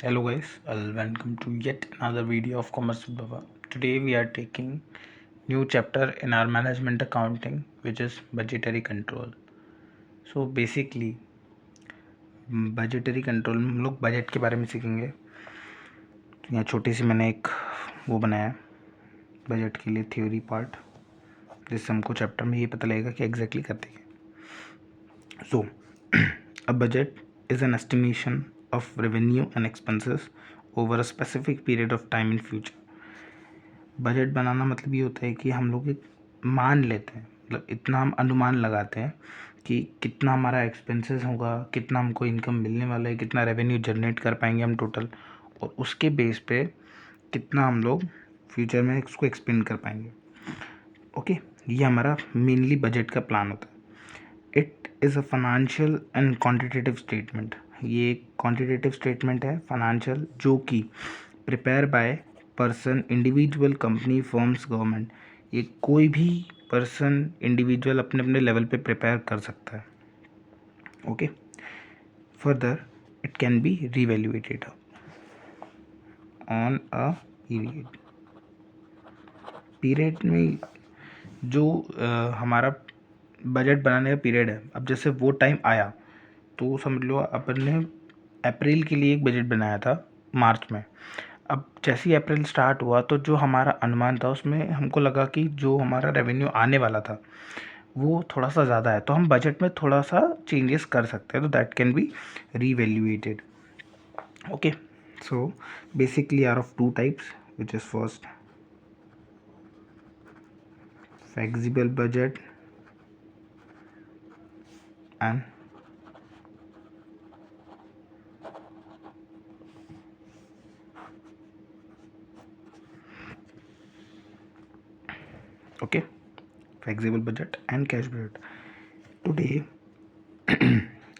Hello guys, welcome to yet another video of Commerce with Baba. Today we are taking new chapter in our management accounting, which is budgetary control. So basically budgetary control में हम लोग budget के बारे में सीखेंगे। तो यहाँ छोटी सी मैंने एक वो बनाया बजट के लिए थ्योरी पार्ट, जिससे हमको चैप्टर में ये पता लगेगा कि एग्जैक्टली करते हैं। सो a budget is an estimation of revenue and expenses over a specific period of time in future. Budget बनाना मतलब ये होता है कि हम लोग एक मान लेते हैं, मतलब इतना हम अनुमान लगाते हैं कि कितना हमारा एक्सपेंसेस होगा, कितना हमको इनकम मिलने वाला है, कितना रेवेन्यू जनरेट कर पाएंगे हम टोटल, और उसके बेस पे कितना हम लोग फ्यूचर में इसको एक्सपेंड कर पाएंगे। ओके, ये हमारा मेनली बजट का प्लान होता है। It is a financial and quantitative statement. ये एक क्वांटिटेटिव स्टेटमेंट है फाइनेंशियल, जो कि prepare by person, individual, company, firms, government. ये कोई भी पर्सन, इंडिविजुअल अपने अपने लेवल पे प्रिपेयर कर सकता है। Okay, further it can be revaluated on a period. Period में जो हमारा बजट बनाने का पीरियड है, अब जैसे वो टाइम आया तो समझ लो अपन ने अप्रैल के लिए एक बजट बनाया था मार्च में। अब जैसे ही अप्रैल स्टार्ट हुआ तो जो हमारा अनुमान था उसमें हमको लगा कि जो हमारा रेवेन्यू आने वाला था वो थोड़ा सा ज़्यादा है, तो हम बजट में थोड़ा सा चेंजेस कर सकते हैं, तो that can be revaluated. Okay, so basically are of two types, which is first flexible budget and okay, flexible budget and cash budget. Today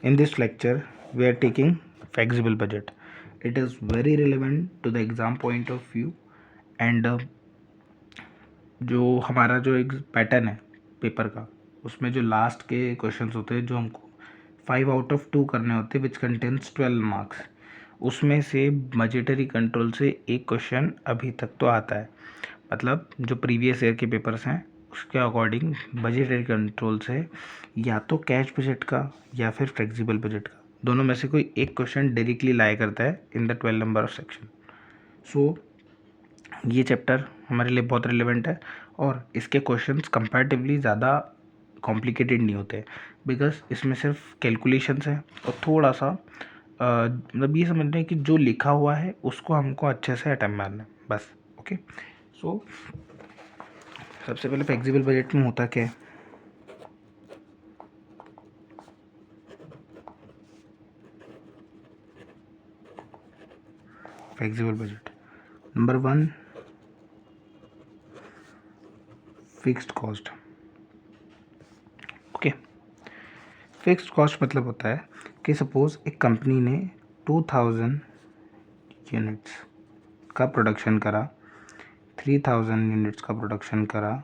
in this lecture we are taking flexible budget. It is very relevant to the exam point of view, and जो हमारा जो एक pattern है paper का, उसमें जो last के questions होते हैं जो हमको 5 आउट ऑफ 2 करने होते हैं, विच कंटेंस 12 मार्क्स, उसमें से बजटरी कंट्रोल से एक क्वेश्चन अभी तक तो आता है। मतलब जो प्रीवियस ईयर के पेपर्स हैं उसके अकॉर्डिंग बजटरी कंट्रोल से या तो कैश बजट का या फिर फ्लेक्सिबल बजट का, दोनों में से कोई एक क्वेश्चन डायरेक्टली लाया करता है in the 12 number of section. So ये चैप्टर हमारे लिए बहुत रिलेवेंट है, और इसके क्वेश्चंस कंपैरेटिवली ज़्यादा कॉम्प्लिकेटेड नहीं होते, बिकॉज इसमें सिर्फ कैलकुलेशंस है और थोड़ा सा मतलब ये समझ रहे हैं कि जो लिखा हुआ है उसको हमको अच्छे से अटेम्प्ट मारना है बस। ओके, सो सबसे पहले फ्लेक्सिबल बजट में होता क्या है। Flexible budget number 1, fixed cost. Okay, fixed cost मतलब होता है कि सपोज एक कंपनी ने 2000 यूनिट्स का प्रोडक्शन करा, 3000 यूनिट्स का प्रोडक्शन करा,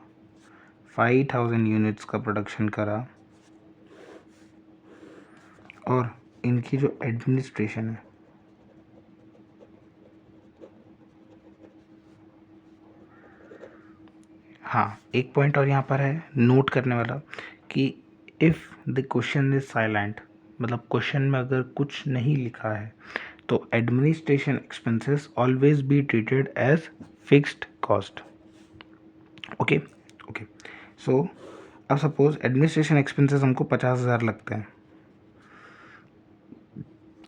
5000 यूनिट्स का प्रोडक्शन करा, और इनकी जो एडमिनिस्ट्रेशन है, हाँ एक पॉइंट और यहाँ पर है नोट करने वाला कि if the question is silent, मतलब क्वेश्चन में अगर कुछ नहीं लिखा है तो administration expenses always be treated as fixed cost. Okay okay, so अब सपोज एडमिनिस्ट्रेशन एक्सपेंसेस हमको 50,000 लगते हैं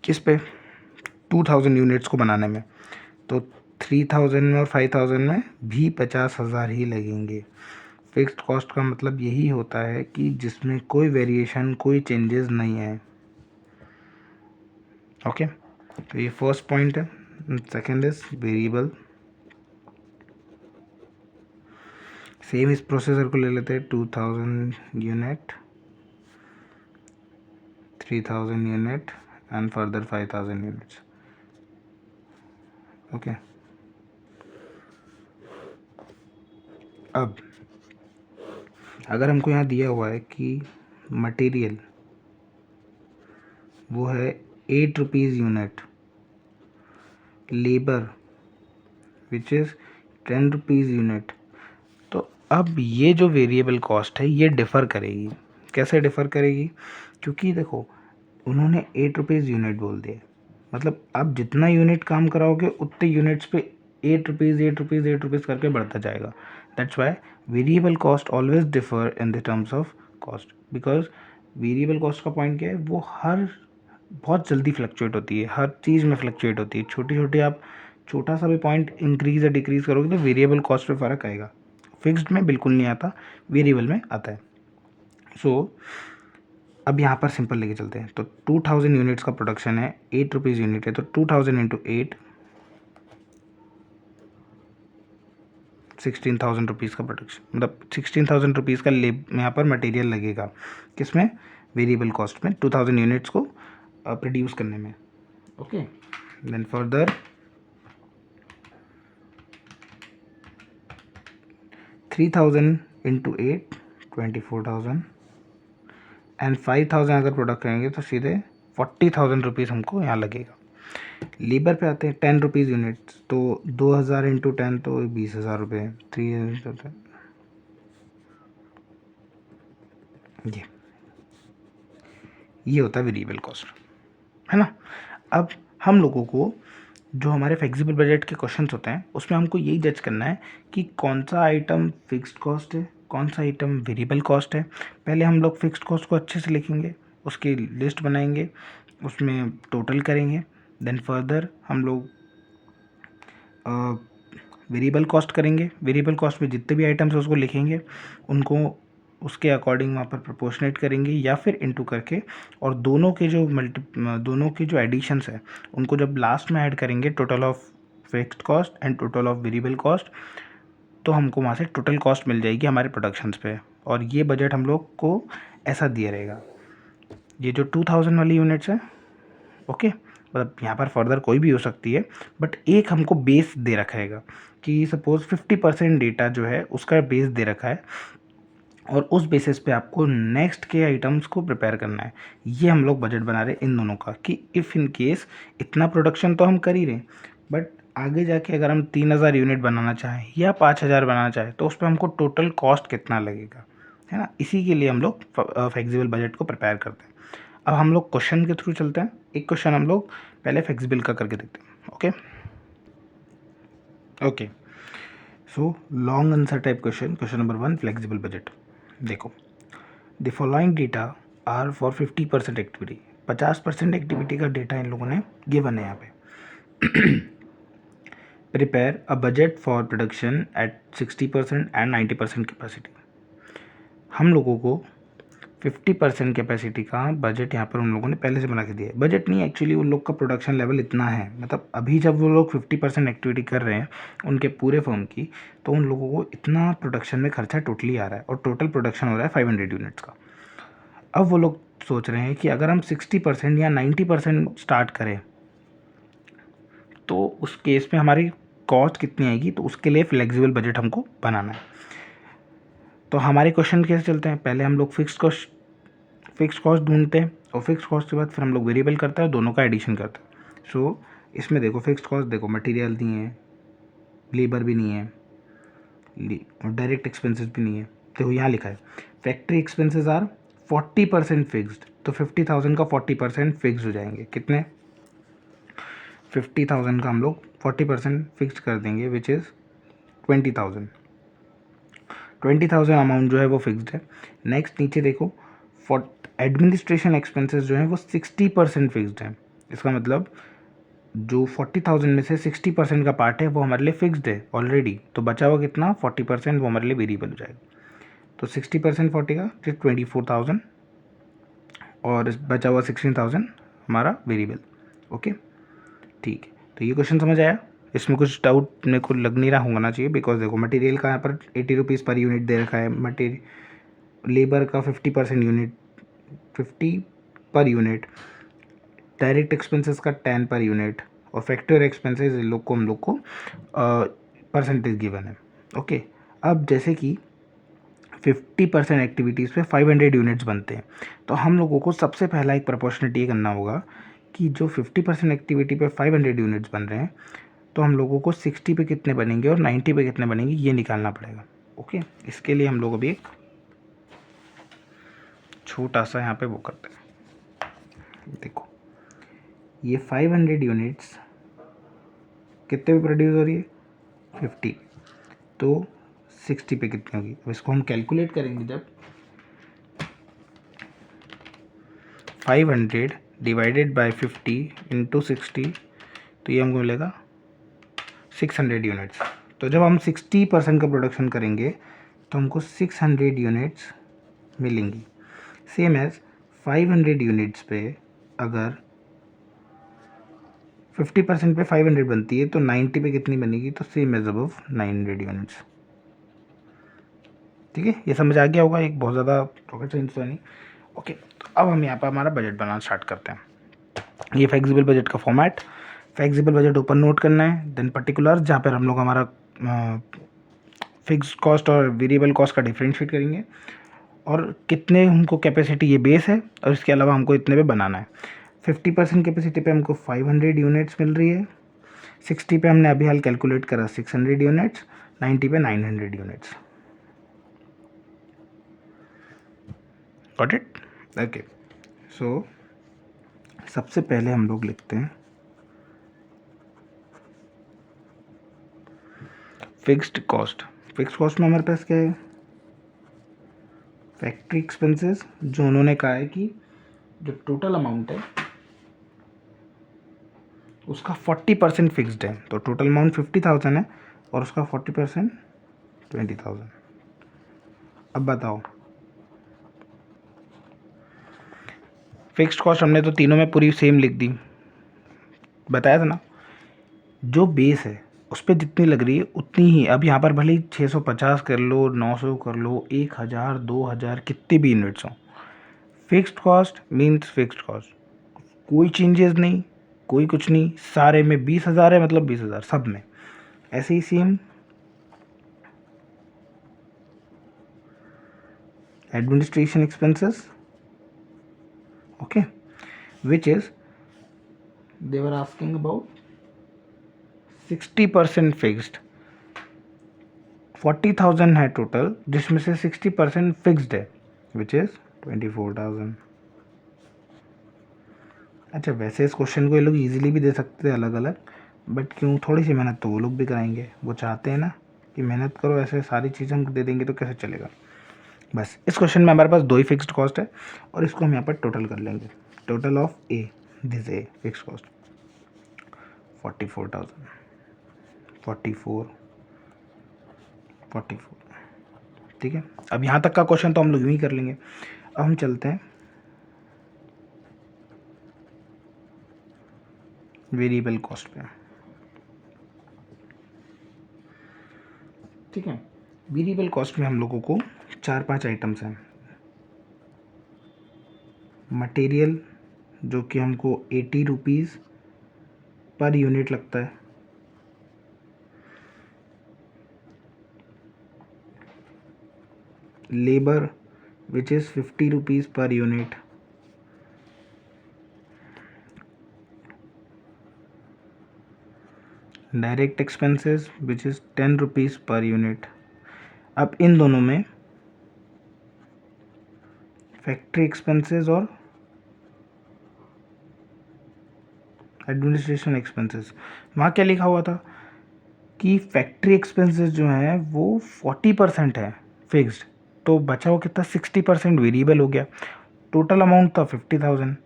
किस पे, 2000 यूनिट्स को बनाने में, तो 3000 में और 5000 में भी 50,000 ही लगेंगे। फिक्स्ड कॉस्ट का मतलब यही होता है कि जिसमें कोई वेरिएशन, कोई चेंजेस नहीं है। ओके, तो ये फर्स्ट पॉइंट है। Second is variable. सेम इस प्रोसेसर को ले लेते हैं, 2000 unit, 3000 unit and further 5000 units. Okay, अब अगर हमको यहाँ दिया हुआ है कि मटेरियल वो है 8 rupees unit, labour which is 10 rupees unit. तो अब ये जो वेरिएबल कॉस्ट है ये डिफ़र करेगी। कैसे डिफ़र करेगी? क्योंकि देखो उन्होंने 8 रुपीज़ यूनिट बोल दिया, मतलब आप जितना यूनिट काम कराओगे उतने यूनिट्स पे 8 रुपीज़ 8 रुपीज़ 8 रुपीज़ करके बढ़ता जाएगा। That's why variable cost always differ in the terms of cost, because variable cost का पॉइंट क्या है, वो बहुत जल्दी फ्लक्चुएट होती है, हर चीज़ में फ्लक्चुएट होती है। छोटी छोटी आप छोटा सा भी पॉइंट इंक्रीज या डिक्रीज करोगे तो वेरिएबल कॉस्ट पे फ़र्क आएगा। फिक्स्ड में बिल्कुल नहीं आता, वेरिएबल में आता है। सो अब यहाँ पर सिंपल लेके चलते हैं। तो 2000 यूनिट्स का प्रोडक्शन है, 8 रुपीज़ यूनिट है, तो 2000 इंटू 8 16,000 रुपीज़ का प्रोडक्शन, मतलब 16,000 रुपीज़ का यहाँ पर मटेरियल लगेगा, किसमें? वेरिएबल कॉस्ट में, 2000 यूनिट्स को प्रोड्यूस करने में। Okay, then further 3000 into 8 24,000 and 5,000 अगर प्रोडक्ट करेंगे तो सीधे 40,000 रुपीज़ हमको यहाँ लगेगा। लेबर पे आते हैं, 10 रुपीज़ यूनिट, तो 2000 इंटू 10 तो 20,000 रुपये, 3 ये होता है वेरिएबल कॉस्ट, है ना। अब हम लोगों को जो हमारे फ्लेक्सिबल बजट के क्वेश्चंस होते हैं उसमें हमको यही जज करना है कि कौन सा आइटम फिक्स्ड कॉस्ट है, कौन सा आइटम वेरिएबल कॉस्ट है। पहले हम लोग फिक्स्ड कॉस्ट को अच्छे से लिखेंगे, उसकी लिस्ट बनाएंगे, उसमें टोटल करेंगे, देन फर्दर हम लोग वेरिएबल कॉस्ट करेंगे। वेरिएबल कॉस्ट में जितने भी आइटम्स है उसको लिखेंगे, उनको उसके अकॉर्डिंग वहाँ पर प्रोपोर्शनेट करेंगे या फिर इनटू करके, और दोनों के जो एडिशंस है उनको जब लास्ट में ऐड करेंगे, total of fixed cost and total of variable cost, तो हमको वहाँ से टोटल कॉस्ट मिल जाएगी हमारे प्रोडक्शंस पे। और ये बजट हम लोग को ऐसा दिया रहेगा। ये जो 2000 वाली यूनिट्स है, ओके, मतलब यहाँ पर फर्दर कोई भी हो सकती है, बट एक हमको बेस दे रखा है कि सपोज़ 50% डेटा जो है उसका बेस दे रखा है, और उस बेसिस पे आपको नेक्स्ट के आइटम्स को प्रिपेयर करना है। ये हम लोग बजट बना रहे हैं इन दोनों का, कि इफ़ इन केस इतना प्रोडक्शन तो हम कर ही रहे हैं, बट आगे जाके अगर हम 3000 यूनिट बनाना चाहें या 5000 बनाना चाहें तो उस पर हमको टोटल कॉस्ट कितना लगेगा, है ना। इसी के लिए हम लोग फ्लेक्सिबल बजट को प्रिपेयर करते हैं। अब हम लोग क्वेश्चन के थ्रू चलते हैं। एक क्वेश्चन हम लोग पहले फ्लेक्सिबल का करके देखते हैं। Okay, so long answer type question number 1, flexible budget. देखो, the following data are for 50% activity. 50% activity का डेटा इन लोगों ने गिवन है यहाँ पे। Prepare a budget for production at 60% and 90% capacity. हम लोगों को 50% कैपेसिटी का बजट यहाँ पर उन लोगों ने पहले से बना के दिया है। बजट नहीं, एक्चुअली उन लोग का प्रोडक्शन लेवल इतना है, मतलब अभी जब वो लोग 50% एक्टिविटी कर रहे हैं उनके पूरे फर्म की, तो उन लोगों को इतना प्रोडक्शन में खर्चा टोटली आ रहा है, और टोटल प्रोडक्शन हो रहा है 500 यूनिट्स का। अब वो लोग सोच रहे हैं कि अगर हम 60% या 90% स्टार्ट करें तो उस केस में हमारी कॉस्ट कितनी आएगी, तो उसके लिए फ्लेक्सिबल बजट हमको बनाना है। तो हमारे क्वेश्चन कैसे चलते हैं, पहले हम लोग फिक्स्ड कॉस्ट ढूंढते हैं, और फिक्स कॉस्ट के बाद फिर हम लोग वेरिएबल करते हैं और दोनों का एडिशन करते हैं। सो इसमें देखो फिक्स्ड कॉस्ट, देखो मटेरियल नहीं है, लेबर भी नहीं है, और डायरेक्ट एक्सपेंसेस भी नहीं है। देखो यहाँ लिखा है फैक्ट्री एक्सपेंसेस आर 40% फिक्स्ड, तो 50,000 का 40% फिक्स हो जाएंगे। कितने? 50,000 का हम लोग 40% फिक्स कर देंगे, विच इज़ 20,000 अमाउंट जो है वो फिक्स्ड है। नेक्स्ट नीचे देखो, फॉर एडमिनिस्ट्रेशन एक्सपेंसेस जो है वो 60% फिक्स्ड है। इसका मतलब जो 40,000 में से 60% का पार्ट है वो हमारे लिए फिक्स्ड है ऑलरेडी, तो बचा हुआ कितना 40% वो हमारे लिए वेरिएबल हो जाएगा। तो 60% 40 का 24,000, और बचा हुआ 16,000 हमारा वेरिएबल। ओके, ठीक है। तो ये क्वेश्चन समझ आया? इसमें कुछ डाउट मेरे को लग नहीं रहा होना चाहिए, बिकॉज देखो मटेरियल का यहाँ पर 80 रुपीज़ पर यूनिट दे रखा है, लेबर का 50 पर यूनिट, डायरेक्ट एक्सपेंसेस का 10 पर यूनिट, और फैक्टर एक्सपेंसेस इन लोग को हम लोग को परसेंटेज गिवन है। ओके, अब जैसे कि 50% एक्टिविटीज़ पे 500 यूनिट्स बनते हैं, तो हम लोगों को सबसे पहला एक प्रोपोर्शनेट ये करना होगा कि जो 50% एक्टिविटी पे 500 यूनिट्स बन रहे हैं, तो हम लोगों को 60 पे कितने बनेंगे और 90 पे कितने बनेंगे ये निकालना पड़ेगा। ओके, इसके लिए हम लोग अभी एक छोटा सा यहाँ पे वो करते हैं। देखो ये 500 यूनिट्स कितने पे प्रोड्यूस हो रही है, 50, तो 60 पे कितनी होगी। अब इसको हम कैलकुलेट करेंगे जब 500 डिवाइडेड बाय 50 इंटू 60, तो ये हमको मिलेगा 600 यूनिट्स। तो जब हम 60% का प्रोडक्शन करेंगे तो हमको 600 यूनिट्स मिलेंगी। सेम एज 500 यूनिट्स पे अगर 50% पे 500 बनती है तो 90 पे कितनी बनेगी, तो सेम एज अबव 900 यूनिट्स। ठीक है, ये समझ आ गया होगा, एक बहुत ज़्यादा रॉकेट साइंस तो नहीं। ओके, तो अब हम यहाँ पर हमारा बजट बनाना स्टार्ट करते हैं। ये फ्लेक्सिबल बजट का फॉर्मेट, फ्लेक्सिबल बजट ऊपर नोट करना है, देन पर्टिकुलर जहाँ पर हम लोग हमारा फिक्स कॉस्ट और वेरिएबल कॉस्ट का डिफ्रेंशिएट करेंगे, और कितने हमको कैपेसिटी, ये बेस है, और इसके अलावा हमको इतने पे बनाना है। 50% कैपेसिटी पे हमको 500 यूनिट्स मिल रही है, 60 पे हमने अभी हाल कैलकुलेट करा 600 यूनिट्स, 90 पे 900 यूनिट्स। Got it? ओके, सो सबसे पहले हम लोग लिखते हैं फिक्स्ड कॉस्ट। फिक्स्ड कॉस्ट में हमारे पास क्या है, फैक्ट्री एक्सपेंसेस, जो उन्होंने कहा है कि जो टोटल अमाउंट है उसका 40% फिक्स्ड है। तो टोटल अमाउंट 50,000 है और उसका 40% 20,000। अब बताओ, फिक्स्ड कॉस्ट हमने तो तीनों में पूरी सेम लिख दी, बताया था ना। जो बेस है उस पर जितनी लग रही है उतनी ही, अब यहाँ पर भले ही 650 कर लो, 900 कर लो, 1000, 2000, कितनी भी यूनिट्स हो, fixed cost means fixed cost, कोई चेंजेस नहीं, कोई कुछ नहीं, सारे में 20,000 है मतलब 20,000 सब में। ऐसे ही same administration expenses, okay, which is they were asking about 60% fixed, 40,000 है टोटल, जिसमें से 60% फिक्स्ड है, विच इज 24,000। अच्छा, वैसे इस क्वेश्चन को ये लोग इजीली भी दे सकते हैं अलग अलग, बट क्यों, थोड़ी सी मेहनत तो वो लोग भी कराएंगे, वो चाहते हैं ना कि मेहनत करो, ऐसे सारी चीज़ें हमको दे देंगे तो कैसे चलेगा। बस इस क्वेश्चन में हमारे पास दो ही फिक्स्ड कॉस्ट है और इसको हम यहाँ पर टोटल कर लेंगे। Total of A, this a fixed cost 44,000, 44, ठीक है। अब यहाँ तक का क्वेश्चन तो हम लोग यूँ ही कर लेंगे। अब हम चलते हैं वेरिएबल कॉस्ट पे, ठीक है। वेरिएबल कॉस्ट में हम लोगों को 4-5 आइटम्स हैं। मटेरियल, जो कि हमको 80 रुपीज़ पर यूनिट लगता है। Labour which is 50 rupees per unit. Direct expenses which is 10 rupees per unit. अब इन दोनों में फैक्ट्री एक्सपेंसेस और एडमिनिस्ट्रेशन एक्सपेंसेस, वहाँ क्या लिखा हुआ था कि फैक्ट्री एक्सपेंसेस जो हैं वो 40% है फिक्स्ड, तो बचा हुआ कितना 60% वेरिएबल हो गया। टोटल अमाउंट था 50,000,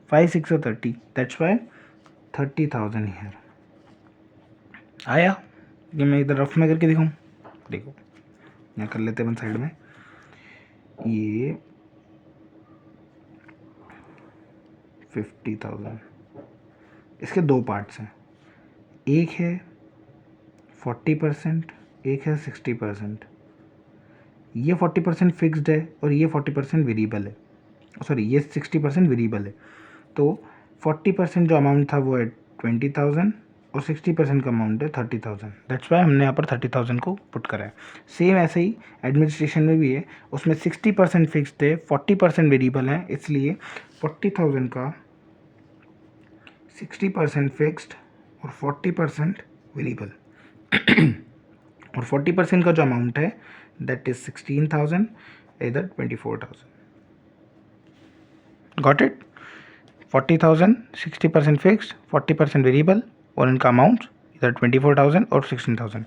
5 6 30, दैट्स वाई 30,000 हियर आया। ये मैं इधर रफ में करके दिखाऊँ, देखो यहाँ कर लेते हैं वन साइड में। ये 50,000, इसके दो पार्ट्स हैं, एक है 40%, एक है 60%। ये 40% फिक्स्ड है और ये 40% वेरिएबल है, सॉरी ये 60% वेरिएबल है। तो 40% जो अमाउंट था वो है 20,000 और 60% का अमाउंट है 30,000, दैट्स वाई हमने यहाँ पर 30,000 को पुट करा है। सेम ऐसे ही एडमिनिस्ट्रेशन में भी है, उसमें 60% फिक्स्ड है, 40% वेरिएबल है, इसलिए 40,000 का 60% फिक्स्ड और 40% वेरिएबल। और 40% का जो अमाउंट है दैट इज 16,000 इधर 24,000। Got it? 40,000, 60% फिक्स्ड, 40% वेरिएबल और इनका अमाउंट इधर 24,000 और 16,000।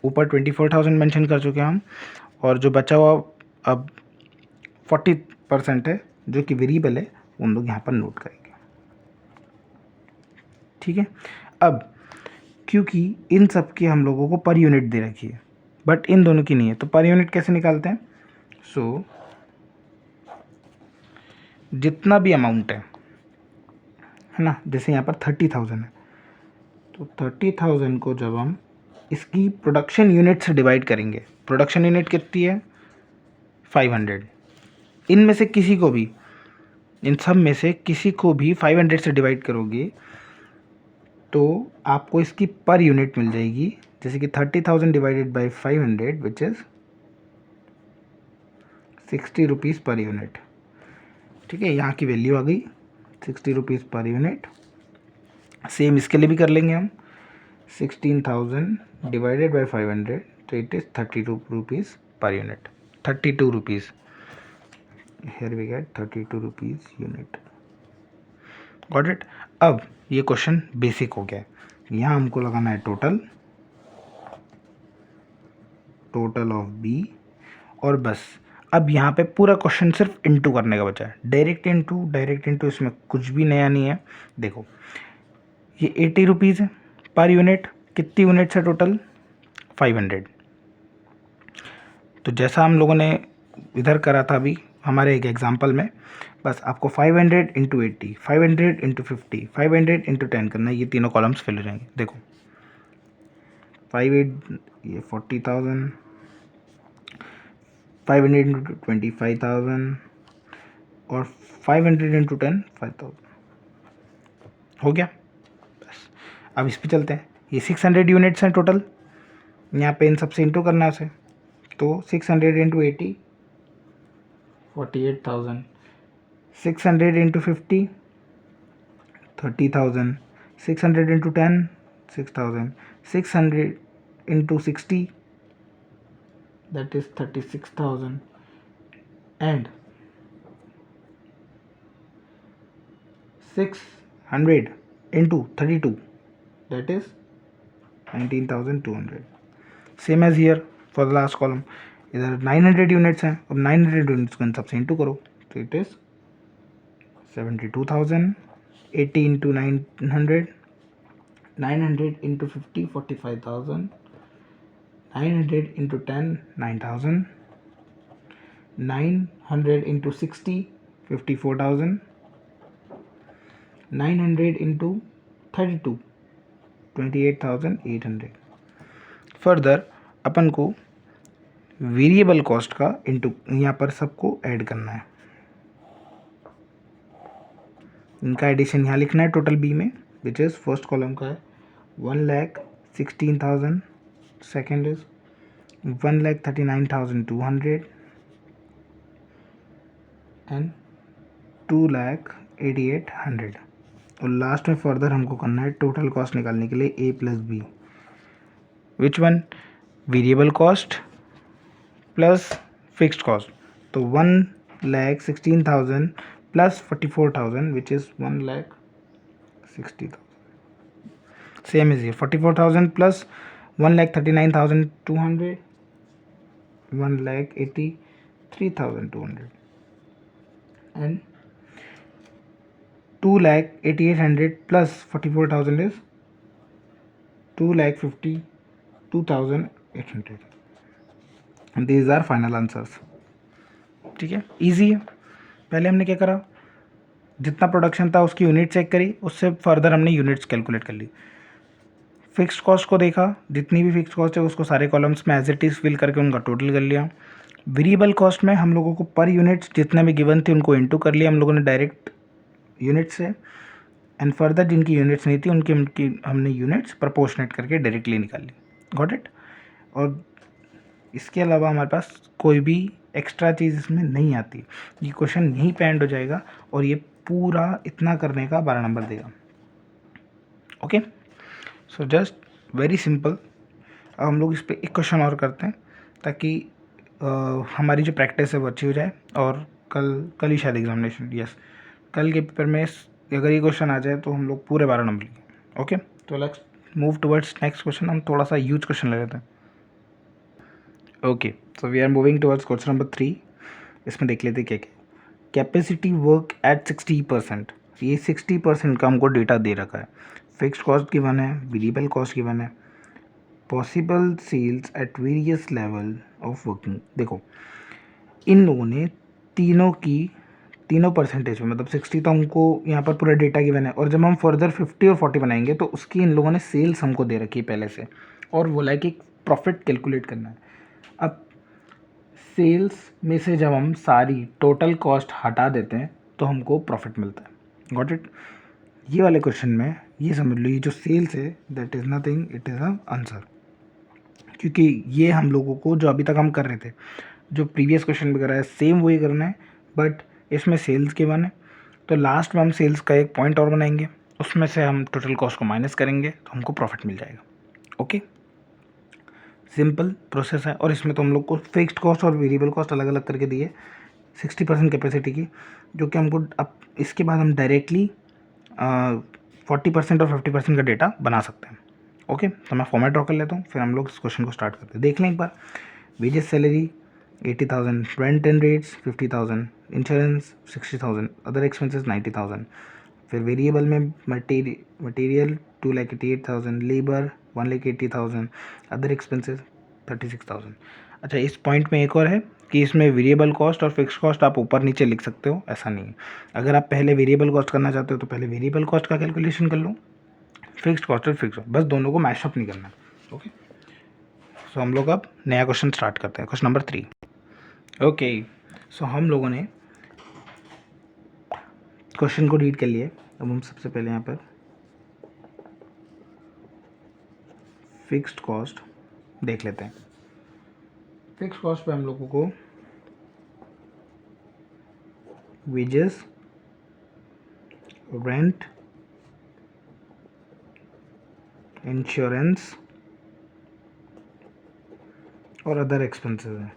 ऊपर 24,000 मेंशन कर चुके हैं हम, और जो बचा हुआ अब 40% है जो कि वेरिएबल है, उन लोग यहाँ पर नोट करेंगे। ठीक है। अब क्योंकि इन सब की हम लोगों को पर यूनिट दे रखी है बट इन दोनों की नहीं है, तो पर यूनिट कैसे निकालते हैं? सो जितना भी अमाउंट है ना, जैसे यहाँ पर 30,000 है, तो 30,000 को जब हम इसकी प्रोडक्शन यूनिट से डिवाइड करेंगे, प्रोडक्शन यूनिट कितनी है? 500। इनमें से किसी को भी, इन सब में से किसी को भी 500 से डिवाइड करोगे तो आपको इसकी पर यूनिट मिल जाएगी, जैसे कि 30,000 divided by 500 which is 60 rupees per unit. ठीक है, यहाँ की वैल्यू आ गई 60 रुपीज़ पर यूनिट। सेम इसके लिए भी कर लेंगे हम, 16,000 डिवाइडेड बाई 500 तो it is 32 rupees per unit. 32 rupees, here we get 32 rupees unit. Got it? अब ये क्वेश्चन बेसिक हो गया है। यहाँ हमको लगाना है टोटल ऑफ बी, और बस अब यहाँ पे पूरा क्वेश्चन सिर्फ इनटू करने का बचा है। डायरेक्ट इनटू, इसमें कुछ भी नया नहीं है। देखो ये 80 रुपीज़ है पर यूनिट, कितनी यूनिट्स है टोटल? 500। तो जैसा हम लोगों ने इधर करा था अभी हमारे एक एग्जांपल में, बस आपको 500 इंटू 80, 500 इंटू 50, 500 इंटू 10 करना है, ये तीनों कॉलम्स फिल हो जाएंगे। देखो 58 ये 40,000, 500 इंटू 25,000 और 500 इंटू 10 5,000 हो गया। बस अब इस पे चलते हैं। ये 600 यूनिट्स हैं टोटल, यहाँ पे इन सबसे इंटू करना है उसे, तो 600 into 80 48,000, 600 into 50 30,000, 600 into 10 6,000, 600 into 60 that is 36,000 and 600 into 32 that is 19,200. Same as here for the last column, इधर 900 यूनिट्स हैं, अब 900 यूनिट्स को इन सबसे इंटू करो तो it is 72,000, 80 into 900, 900 into 50 45,000, 900 into 10 9,000, 900 into 60 54,000, 900 into 32 28,800। Further अपन को वेरिएबल कॉस्ट का इंटू यहाँ पर सबको ऐड करना है, इनका एडिशन यहाँ लिखना है टोटल बी में, विच इज़ फर्स्ट कॉलम का है 1,16,000, सेकेंड इज 1,39,200 एंड 2,88,100। और लास्ट में फर्दर हमको करना है टोटल कॉस्ट निकालने के लिए A plus B, which one? Variable cost plus fixed cost, तो 1,16,000 plus 44,000 which is 1,60,000। Same is ये 44,000 plus 1,39,200 1,83,200 and 2,88,100 plus 44,000 is 2,52,800 and these are final answers। ठीक है, इजी है। पहले हमने क्या करा, जितना प्रोडक्शन था उसकी यूनिट चेक करी, उससे फर्दर हमने यूनिट्स कैलकुलेट कर ली। फिक्स्ड कॉस्ट को देखा, जितनी भी फिक्स्ड कॉस्ट है उसको सारे कॉलम्स में एज इट इज़ फिल करके उनका टोटल कर लिया। वेरिएबल कॉस्ट में हम लोगों को पर यूनिट्स जितने भी गिवन थे उनको इनटू कर लिया हम लोगों ने डायरेक्ट यूनिट से, एंड फर्दर जिनकी यूनिट्स नहीं थी उनकी हमने यूनिट्स प्रोपोर्शनेट करके डायरेक्टली निकाल ली। Got it? और इसके अलावा हमारे पास कोई भी एक्स्ट्रा चीज़ इसमें नहीं आती। ये क्वेश्चन यहीं पे एंड हो जाएगा और ये पूरा इतना करने का 12 नंबर देगा। Okay, so just very simple. अब हम लोग इस पर एक क्वेश्चन और करते हैं ताकि हमारी जो प्रैक्टिस है वो अच्छी हो जाए, और कल ही शायद एग्जामिनेशन, यस कल के पेपर में अगर ये क्वेश्चन आ जाए तो हम लोग पूरे 12 नंबर लेंगे। ओके, तो let's move towards next question. हम थोड़ा सा ह्यूज क्वेश्चन ले लेते हैं। Okay, so we are moving towards question number 3। इसमें देख लेते क्या क्या। Capacity work at 60%। ये 60% का हमको डेटा दे रखा है। फिक्स्ड कॉस्ट गिवन है, वेरिएबल कॉस्ट गिवन है, possible sales at various level of working. देखो इन लोगों ने तीनों परसेंटेज में, मतलब 60 तो हमको यहाँ पर पूरा डेटा गिवन है, और जब हम फर्दर 50 और 40 बनाएंगे तो उसकी इन लोगों ने सेल्स हमको दे रखी है पहले से, और बोला है कि प्रॉफिट कैलकुलेट करना है। अब सेल्स में से जब हम सारी टोटल कॉस्ट हटा देते हैं तो हमको प्रॉफिट मिलता है। Got it? ये वाले क्वेश्चन में ये समझ लो, ये जो सेल्स है that is nothing, it is a answer, क्योंकि ये हम लोगों को जो अभी तक हम कर रहे थे, जो प्रीवियस क्वेश्चन में करा है सेम वही करना है, बट इसमें सेल्स के वन है। तो लास्ट में हम सेल्स का एक पॉइंट और बनाएंगे, उसमें से हम टोटल कॉस्ट को माइनस करेंगे तो हमको प्रॉफिट मिल जाएगा। ओके, सिंपल प्रोसेस है। और इसमें तो हम लोग को फिक्स्ड कॉस्ट और वेरिएबल कॉस्ट अलग अलग करके दिए 60% कैपेसिटी की, जो कि हमको अब इसके बाद हम डायरेक्टली 40% और 50% का डेटा बना सकते हैं। ओके, तो मैं फॉर्मेट ड्रॉ कर लेता हूँ, फिर हम लोग इस क्वेश्चन को स्टार्ट करते हैं। देख लें एक बार। Wages salary 80,000, rent and rates 50,000, insurance 60,000, other expenses 90,000। फिर वेरिएबल में मटेरियल 2,88,000, लेबर 1,80,000, अदर एक्सपेंसेस 36,000। अच्छा, इस पॉइंट में एक और है कि इसमें वेरिएबल कॉस्ट और फिक्स कॉस्ट आप ऊपर नीचे लिख सकते हो, ऐसा नहीं है। अगर आप पहले वेरिएबल कॉस्ट करना चाहते हो तो पहले वेरिएबल कॉस्ट का कैलकुलेशन कर लो, फिक्स्ड कॉस्ट और फिक्स, बस दोनों को मैशअप नहीं करना। ओके, सो हम लोग अब नया क्वेश्चन स्टार्ट करते हैं, क्वेश्चन नंबर 3। ओके, सो हम लोगों ने क्वेश्चन को रीड कर लिए। अब हम सबसे पहले यहाँ पर फिक्स्ड कॉस्ट देख लेते हैं। फिक्स्ड कॉस्ट पे हम लोगों को वेजेस, रेंट, इंश्योरेंस और अदर एक्सपेंसेस हैं।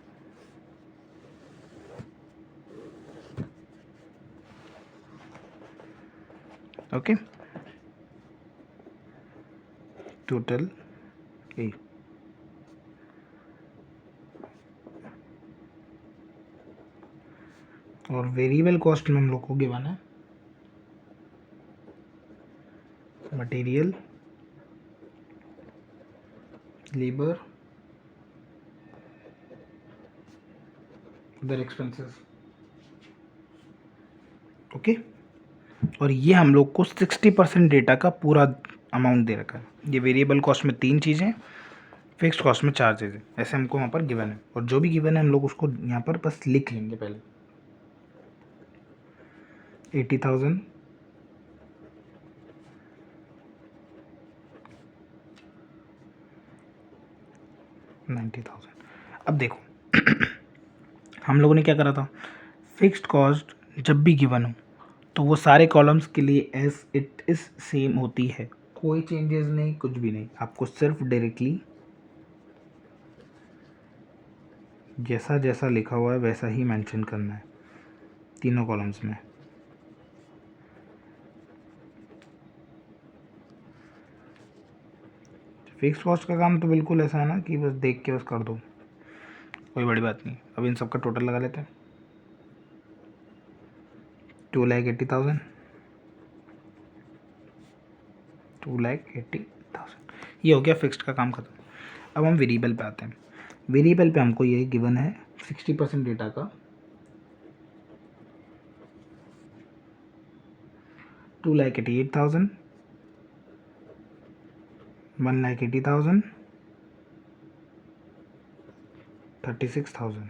Okay, total A. और वेरिएबल कॉस्ट में हम लोग को गिवन है material, labour, other expenses. Okay, और ये हम लोग को 60% डेटा का पूरा अमाउंट दे रखा है। ये वेरिएबल कॉस्ट में 3 चीज़ें, फिक्स्ड कॉस्ट में 4 चीज़ें, ऐसे हमको वहाँ पर गिवन है। और जो भी गिवन है हम लोग उसको यहाँ पर बस लिख लेंगे पहले। 80,000, 90,000। अब देखो हम लोगों ने क्या करा था, फिक्स्ड कॉस्ट जब भी गिवन हो तो वो सारे कॉलम्स के लिए एज इट इज़ सेम होती है, कोई चेंजेस नहीं, कुछ भी नहीं। आपको सिर्फ डायरेक्टली जैसा जैसा लिखा हुआ है वैसा ही मेंशन करना है तीनों कॉलम्स में। फिक्स कॉस्ट का काम तो बिल्कुल ऐसा है ना कि बस देख के बस कर दो, कोई बड़ी बात नहीं। अब इन सब का टोटल लगा लेते हैं। 2,80,000, 2,80,000, ये हो गया फिक्स्ड का काम खत्म। अब हम वेरिएबल पे आते हैं। वेरिएबल पे हमको ये गिवन है 60% डेटा का 2,88,000, 1,80,000, 36,000।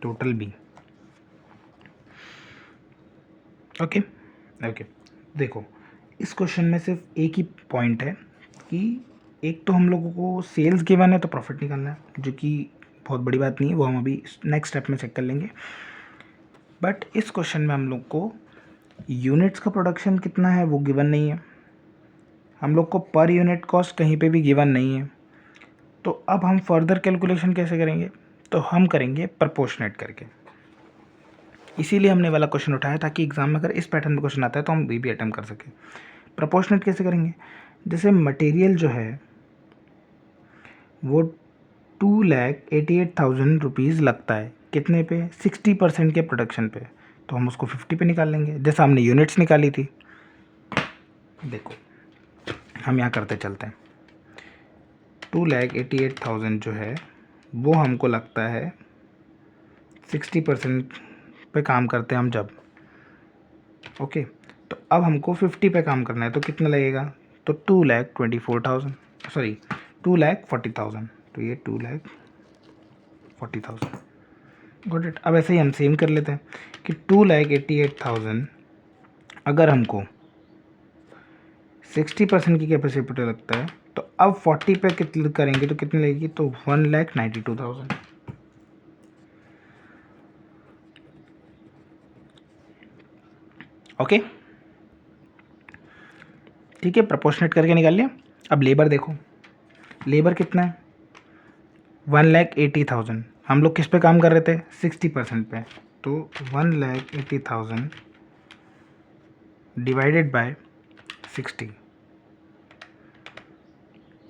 टोटल भी। ओके ओके, देखो इस क्वेश्चन में सिर्फ एक ही पॉइंट है कि एक तो हम लोगों को सेल्स गिवन है तो प्रॉफिट निकालना है, जो कि बहुत बड़ी बात नहीं है, वो हम अभी नेक्स्ट स्टेप में चेक कर लेंगे। बट इस क्वेश्चन में हम लोग को यूनिट्स का प्रोडक्शन कितना है वो गिवन नहीं है, हम लोग को पर यूनिट कॉस्ट कहीं पे भी गिवन नहीं है। तो अब हम फर्दर कैलकुलेशन कैसे करेंगे, तो हम करेंगे प्रपोर्शनेट करके। इसीलिए हमने वाला क्वेश्चन उठाया ताकि एग्जाम में अगर इस पैटर्न में क्वेश्चन आता है तो हम भी अटेम्प्ट कर सकें। प्रपोर्शनेट कैसे करेंगे, जैसे मटेरियल जो है वो 2,88,000 रुपीज़ लगता है, कितने पे, 60% के प्रोडक्शन पे, तो हम उसको 50 पे निकाल लेंगे जैसा हमने यूनिट्स निकाली थी। देखो हम यहाँ करते चलते हैं, 2,88,000 जो है वो हमको लगता है 60% पे काम करते हैं हम जब, ओके। तो अब हमको 50 पे काम करना है तो कितना लगेगा, तो 2,24,000, सॉरी 2,40,000, तो ये 2,40,000, गॉट इट। अब ऐसे ही हम सेम कर लेते हैं कि 2,88,000 अगर हमको 60% की कैपेसिटी लगता है तो अब 40 पे कितने करेंगे तो कितने लगेगी, तो 1,92,000। ओके ठीक है, प्रपोर्शनेट करके निकाल लिया। अब लेबर देखो, लेबर कितना है, 1,80,000, हम लोग किस पे काम कर रहे थे, 60% पे, तो 1,80,000 डिवाइडेड बाय 60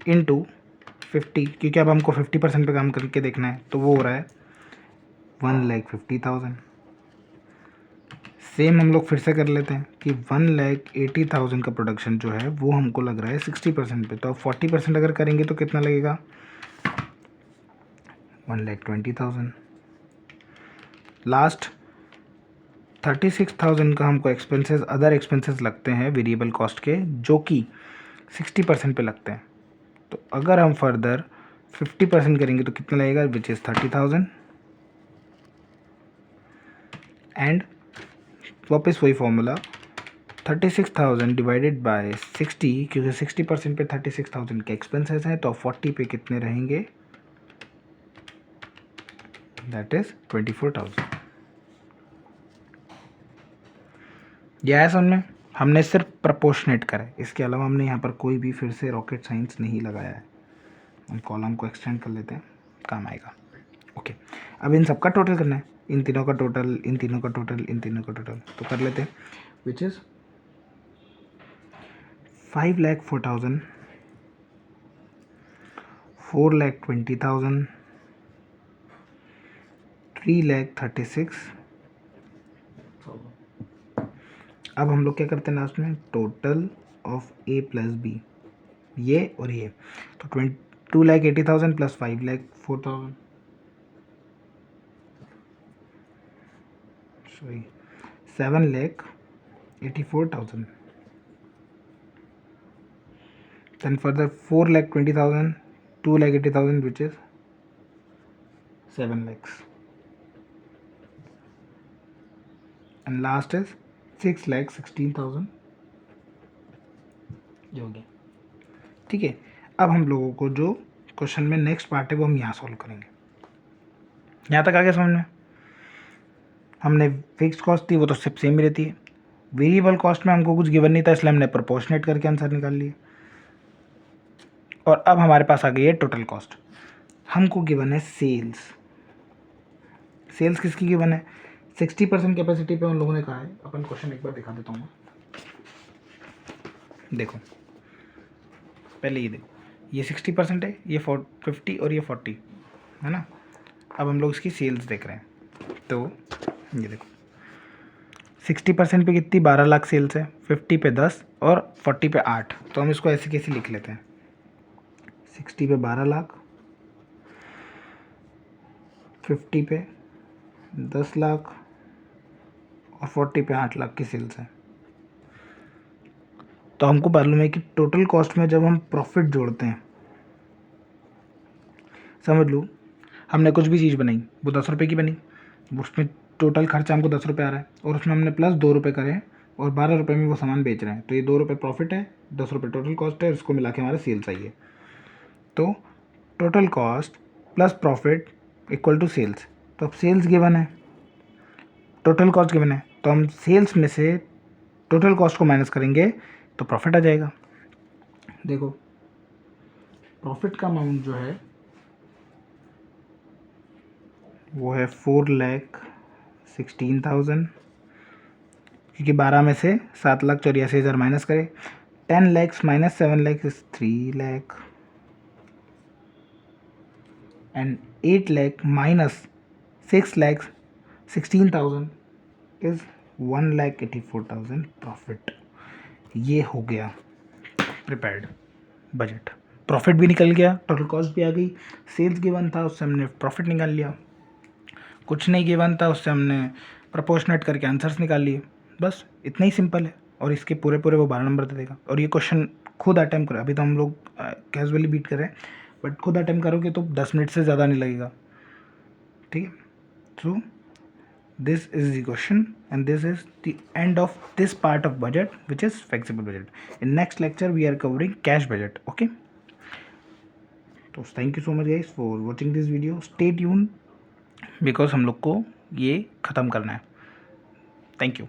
इंटू 50, क्योंकि अब हमको 50% पे काम करके देखना है तो वो हो रहा है 1,50,000। सेम हम लोग फिर से कर लेते हैं कि 1,80,000 का प्रोडक्शन जो है वो हमको लग रहा है 60% पे, तो अब 40% अगर करेंगे तो कितना लगेगा, 1,20,000। लास्ट 36,000 का हमको एक्सपेंसेस, अदर एक्सपेंसेस लगते हैं वेरिएबल कॉस्ट के, जो कि 60% पे लगते हैं। तो अगर हम फर्दर 50% करेंगे तो कितना लगेगा, विच इज़ 30,000, एंड वापस वही फॉर्मूला 36,000 डिवाइडेड बाय 60, क्योंकि 60% पे 36,000 के एक्सपेंसेस हैं, तो 40 पे कितने रहेंगे, दैट इज 24,000। यह है समझ में, हमने सिर्फ प्रपोर्शनेट करा है, इसके अलावा हमने यहाँ पर कोई भी फिर से रॉकेट साइंस नहीं लगाया है। हम कॉलम को एक्सटेंड कर लेते हैं, काम आएगा। ओके अब इन सब का टोटल करना है, इन तीनों का टोटल, इन तीनों का टोटल, इन तीनों का टोटल, तो कर लेते हैं, विच इज़ 5,04,000, 4,20,000, 3,36,000। अब हम लोग क्या करते हैं लास्ट में, total of A plus B, ये और ये, तो 2,80,000 plus 5,04,000, sorry 7,84,000, then further 4,20,000, 2,80,000 which is 7 lakhs, and last is 6,16,000 जो हो गया। ठीक है, अब हम लोगों को जो क्वेश्चन में नेक्स्ट पार्ट है वो हम यहाँ सॉल्व करेंगे। यहाँ तक आ गया समझ में, हमने फिक्स कॉस्ट थी वो तो सब सेम ही रहती है, वेरिएबल कॉस्ट में हमको कुछ गिवन नहीं था इसलिए हमने प्रोपोर्शनेट करके आंसर निकाल लिए, और अब हमारे पास आ गई है टोटल कॉस्ट। हमको गिवन है सेल्स, सेल्स किसकी गिवन है, 60% कैपेसिटी पे उन लोगों ने कहा है। अपन क्वेश्चन एक बार दिखा देता हूँ, देखो पहले ये देखो, ये 60% है, ये 50 और ये 40 है ना। अब हम लोग इसकी सेल्स देख रहे हैं, तो ये देखो 60% पे कितनी, 12 लाख सेल्स है, 50 पे 10 और 40 पे 8, तो हम इसको ऐसे कैसे लिख लेते हैं, 60 पे 12 लाख, 50 पे 10 लाख और 40 पे 8 लाख की सेल्स है। तो हमको मालूम है कि टोटल कॉस्ट में जब हम प्रॉफिट जोड़ते हैं, समझ लो हमने कुछ भी चीज़ बनाई वो 10 रुपये की बनी, उसमें टोटल खर्चा हमको 10 रुपये आ रहा है, और उसमें हमने प्लस 2 रुपये करे और 12 रुपये में वो सामान बेच रहे हैं, तो ये 2 रुपये प्रॉफिट है, 10 रुपये टोटल कॉस्ट है, इसको मिला के हमारा सेल्स आई है। तो total cost plus profit equal to sales, तो अब सेल्स गिवन है, टोटल कॉस्ट गिवन है, तो हम सेल्स में से टोटल कॉस्ट को माइनस करेंगे तो प्रॉफिट आ जाएगा। देखो प्रॉफिट का अमाउंट जो है वो है 4,16,000, क्योंकि 12 में से 7,84,000 माइनस करें, 10 lakhs minus 7 lakhs is 3 lakh, and 8 lakh minus 6 lakhs 16,000 is 1,84,000 profit. ये हो गया प्रिपेयर्ड बजट। प्रॉफिट भी निकल गया, टोटल कॉस्ट भी आ गई, सेल्स गिवन था उससे हमने प्रॉफिट निकाल लिया, कुछ नहीं गिवन था उससे हमने प्रोपोर्शनेट करके आंसर्स निकाल लिए। बस इतना ही सिंपल है, और इसके पूरे पूरे वो 12 नंबर दे देगा। और ये क्वेश्चन खुद अटेम्प्ट करो, अभी तो हम लोग कैजुअली बीट कर रहे हैं, बट खुद अटेम्प्ट करोगे तो 10 मिनट से ज़्यादा नहीं लगेगा। ठीक है, so this is the question and this is the end of this part of budget which is flexible budget. In next lecture we are covering cash budget. Okay, तो thank you so much guys for watching this video, stay tuned because हम लोग को ये ख़त्म करना है। Thank you.